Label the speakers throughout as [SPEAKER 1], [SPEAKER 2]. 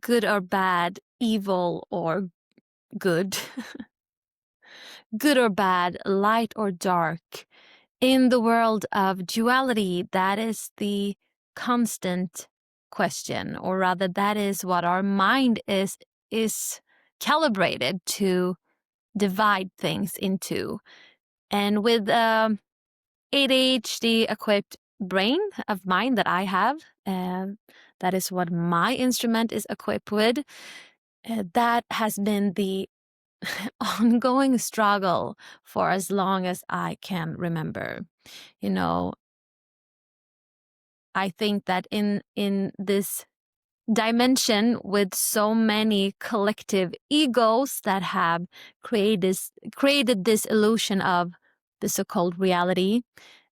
[SPEAKER 1] good or bad, evil or good, good or bad, light or dark. In the world of duality, that is the constant question, or rather that is what our mind is calibrated to divide things into. And with ADHD equipped brain of mine that I have, that is what my instrument is equipped with. That has been the ongoing struggle for as long as I can remember. You know, I think that in this dimension with so many collective egos that have created this illusion of the so-called reality,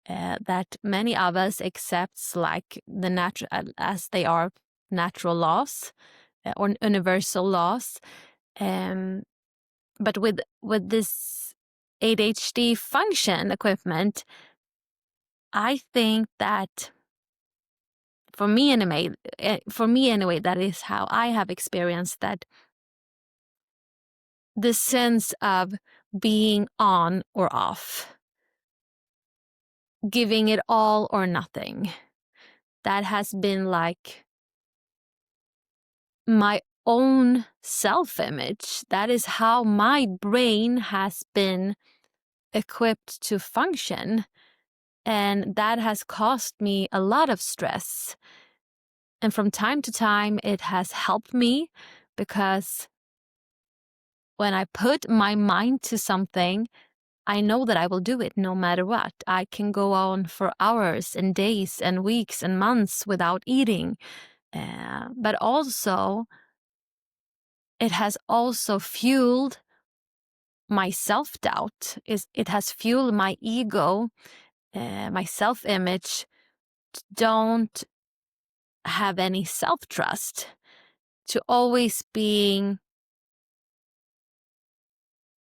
[SPEAKER 1] that many of us accepts like the natural as they are natural laws or universal laws. But with this ADHD function equipment, I think that for me anyway, that is how I have experienced that the sense of being on or off, giving it all or nothing. That has been like my own self-image. That is how my brain has been equipped to function. And that has caused me a lot of stress. And from time to time, it has helped me because when I put my mind to something, I know that I will do it no matter what. I can go on for hours and days and weeks and months without eating. But also, it has also fueled my self-doubt. It has fueled my ego, my self-image. Don't have any self-trust, to always being,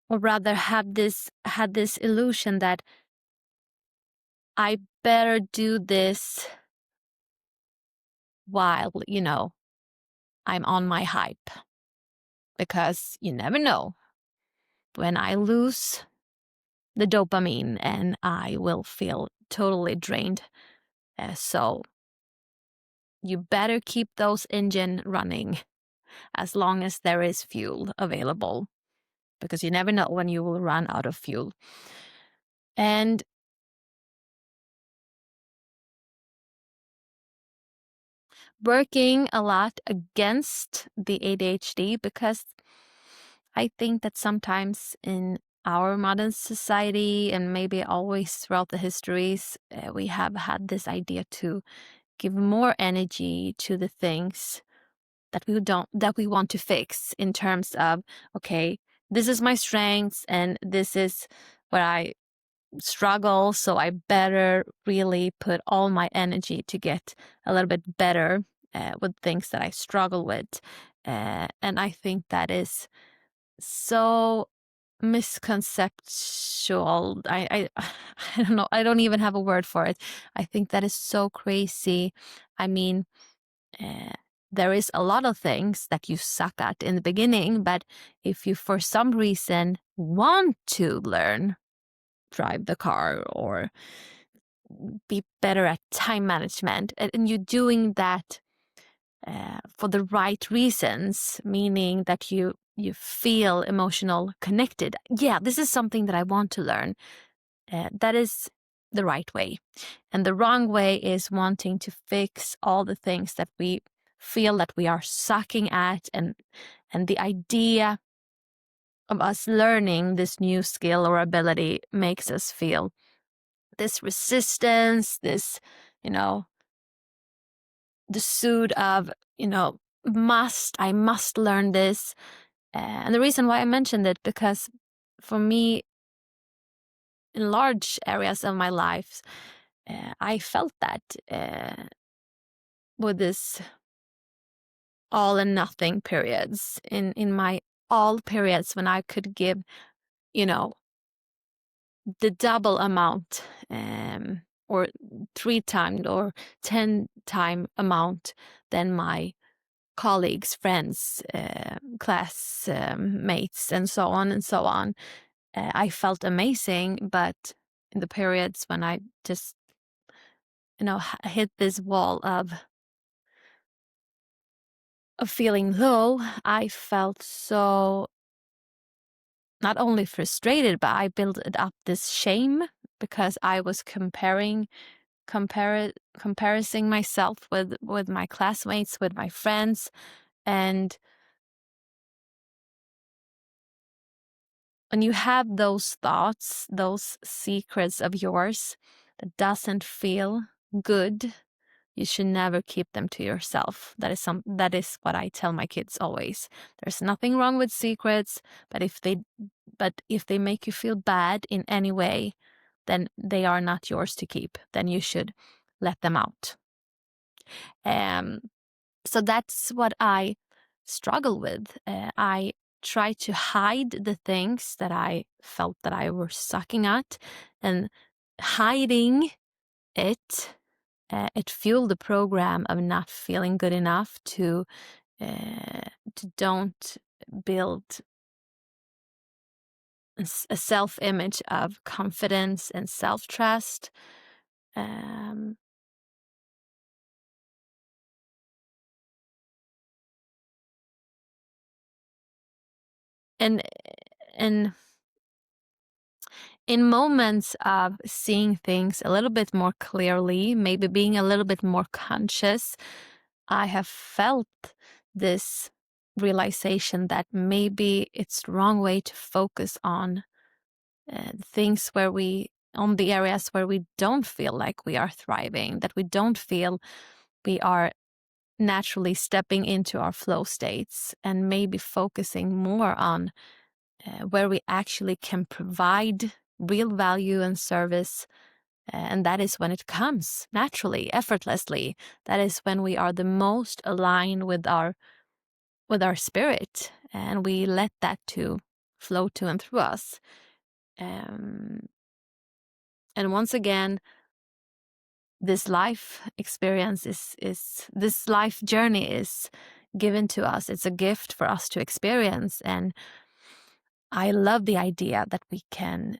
[SPEAKER 1] or rather had this illusion that I better do this while, I'm on my hype. Because you never know when I lose the dopamine and I will feel totally drained. So you better keep those engines running as long as there is fuel available, because you never know when you will run out of fuel. And working a lot against the ADHD, because I think that sometimes in our modern society, and maybe always throughout the histories, we have had this idea to give more energy to the things that we want to fix, in terms of, okay, this is my strengths and this is where I struggle, so I better really put all my energy to get a little bit better with things that I struggle with. And I think that is so misconceptual. I I don't know. I don't even have a word for it. I think that is so crazy. I mean, uh, there is a lot of things that you suck at in the beginning, but if you for some reason want to learn, drive the car or be better at time management, and you're doing that for the right reasons, meaning that you feel emotional connected. Yeah, this is something that I want to learn. That is the right way. And the wrong way is wanting to fix all the things that we feel that we are sucking at, and the idea of us learning this new skill or ability makes us feel this resistance, this, the suit of, I must learn this. And the reason why I mentioned it, because for me, in large areas of my life, I felt that with this all and nothing periods, in my all periods when I could give, the double amount, or 3 times or 10 time amount than my colleagues, friends, classmates, and so on and so on. I felt amazing, but in the periods when I just, hit this wall of feeling low, I felt so not only frustrated, but I built up this shame because I was comparing myself with my classmates, with my friends. And when you have those thoughts, those secrets of yours that doesn't feel good, you should never keep them to yourself. That is what I tell my kids always. There's nothing wrong with secrets, but if they make you feel bad in any way, then they are not yours to keep. Then you should let them out. So that's what I struggle with. I try to hide the things that I felt that I was sucking at, and hiding it, it fueled the program of not feeling good enough to don't build a self-image of confidence and self-trust. Um, and and in moments of seeing things a little bit more clearly, maybe being a little bit more conscious, I have felt this realization that maybe it's the wrong way to focus on things on the areas where we don't feel like we are thriving, that we don't feel we are naturally stepping into our flow states, and maybe focusing more on where we actually can provide real value and service. And that is when it comes naturally, effortlessly. That is when we are the most aligned with our spirit, and we let that to flow to and through us. Um, and once again, this life experience is this life journey is given to us. It's a gift for us to experience, and I love the idea that we can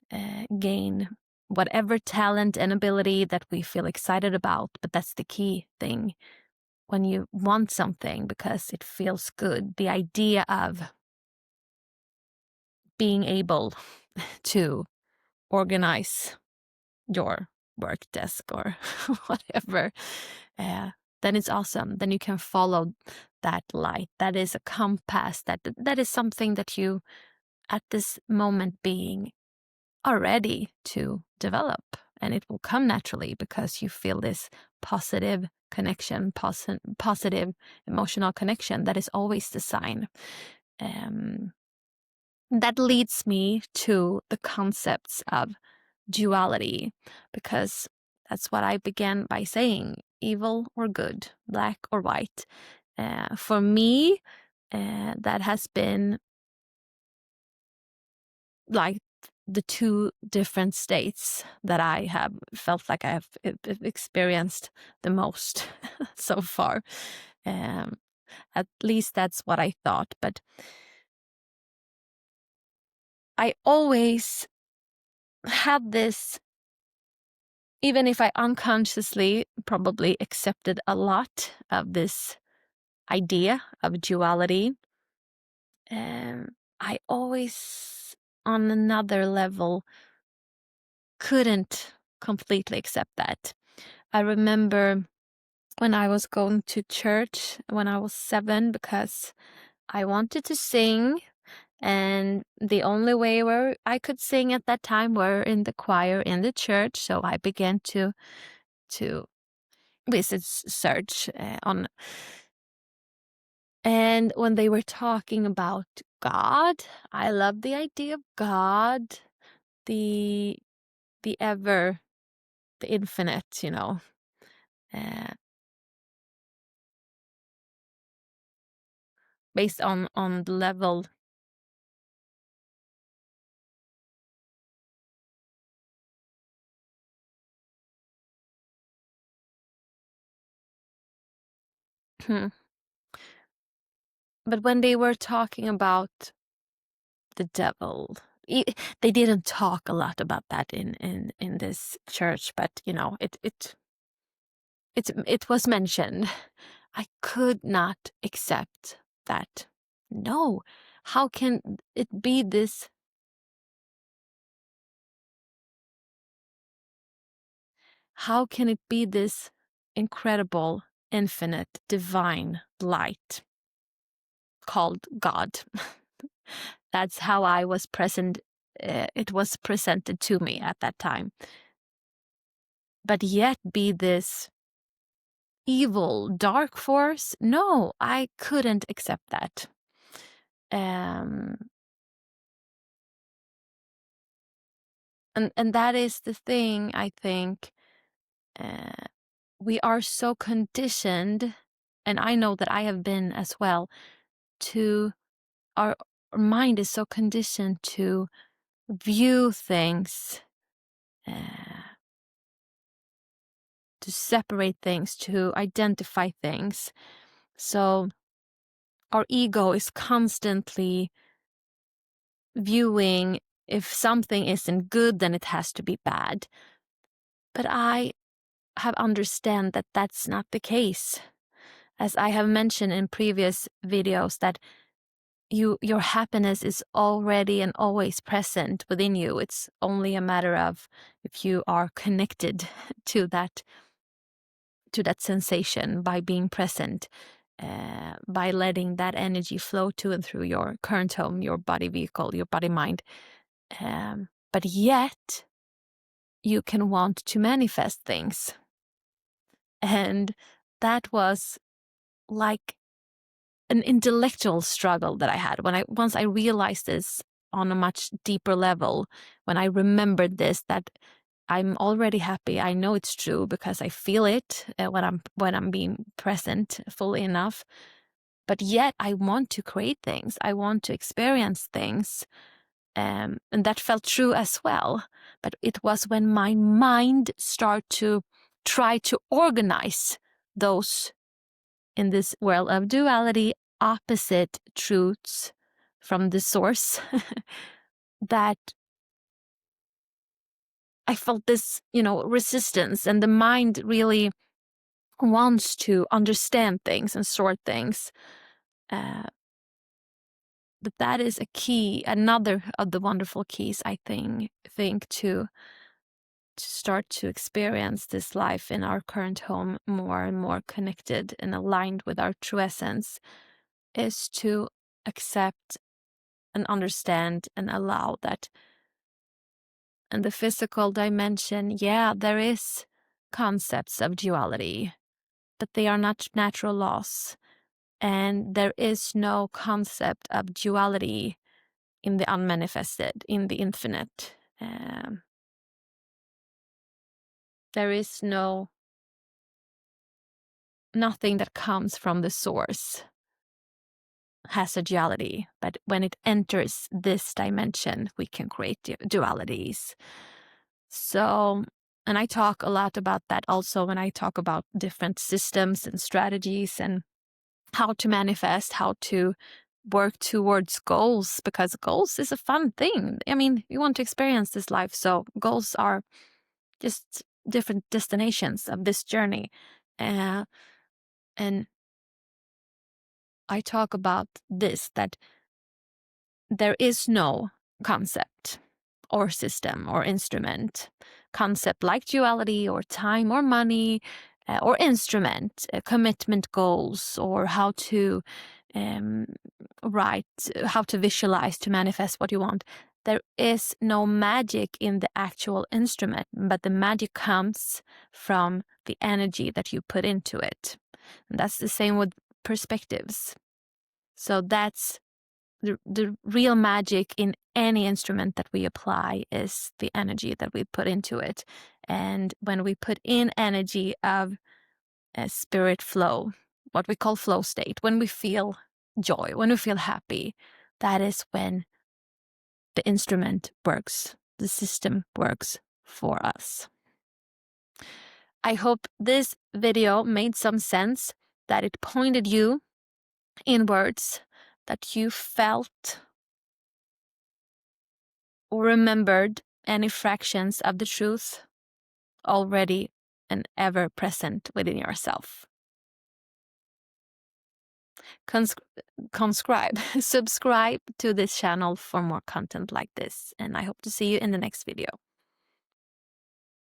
[SPEAKER 1] gain whatever talent and ability that we feel excited about. But that's the key thing. When you want something because it feels good, the idea of being able to organize your work desk or whatever, then it's awesome. Then you can follow that light. That is a compass. That is something that you, at this moment being, are ready to develop, and it will come naturally because you feel this positive connection, positive emotional connection. That is always the sign. That leads me to the concepts of duality, because that's what I began by saying: evil or good, black or white. For me, that has been like the two different states that I have felt like I have experienced the most so far. At least that's what I thought. But I always had this, even if I unconsciously probably accepted a lot of this idea of duality, I always, on another level, couldn't completely accept that. I remember when I was going to church when I was 7, because I wanted to sing, and the only way where I could sing at that time were in the choir in the church. So I began to visit search on, and when they were talking about God, I love the idea of God, the ever, the infinite, uh, based on the level. But when they were talking about the devil, they didn't talk a lot about that in this church, but you know, it was mentioned. I could not accept that. No, how can it be this? How can it be this incredible, infinite, divine light called God? That's how I was present. It was presented to me at that time. But yet be this evil, dark force? No, I couldn't accept that. And that is the thing, I think. We are so conditioned, and I know that I have been as well, to our mind is so conditioned to view things, to separate things, to identify things. So our ego is constantly viewing, if something isn't good, then it has to be bad. But I have understand that that's not the case. As I have mentioned in previous videos, that your happiness is already and always present within you. It's only a matter of if you are connected to that sensation by being present, by letting that energy flow to and through your current home, your body vehicle, your body mind. But yet you can want to manifest things. And that was like an intellectual struggle that I had once I realized this on a much deeper level, when I remembered this, that I'm already happy. I know it's true because I feel it when I'm being present fully enough. But yet I want to create things. I want to experience things. And that felt true as well. But it was when my mind started to try to organize those, in this world of duality, opposite truths from the source, that I felt this, resistance, and the mind really wants to understand things and sort things. But that is a key, another of the wonderful keys, I think to start to experience this life in our current home more and more connected and aligned with our true essence, is to accept and understand and allow that in the physical dimension, there is concepts of duality, but they are not natural laws. And there is no concept of duality in the unmanifested, in the infinite. There is nothing that comes from the source has a duality, but when it enters this dimension, we can create dualities. So, and I talk a lot about that also when I talk about different systems and strategies and how to manifest, how to work towards goals, because goals is a fun thing. I mean, you want to experience this life, so goals are just different destinations of this journey. And I talk about this, that there is no concept or system or instrument, concept like duality or time or money, or instrument, commitment goals, or how to write, how to visualize, to manifest what you want. There is no magic in the actual instrument, but the magic comes from the energy that you put into it. And that's the same with perspectives. So that's the real magic in any instrument that we apply, is the energy that we put into it. And when we put in energy of a spirit flow, what we call flow state, when we feel joy, when we feel happy, that is when the instrument works, the system works for us. I hope this video made some sense, that it pointed you inwards that you felt or remembered any fractions of the truth already and ever present within yourself. Subscribe to this channel for more content like this, and I hope to see you in the next video.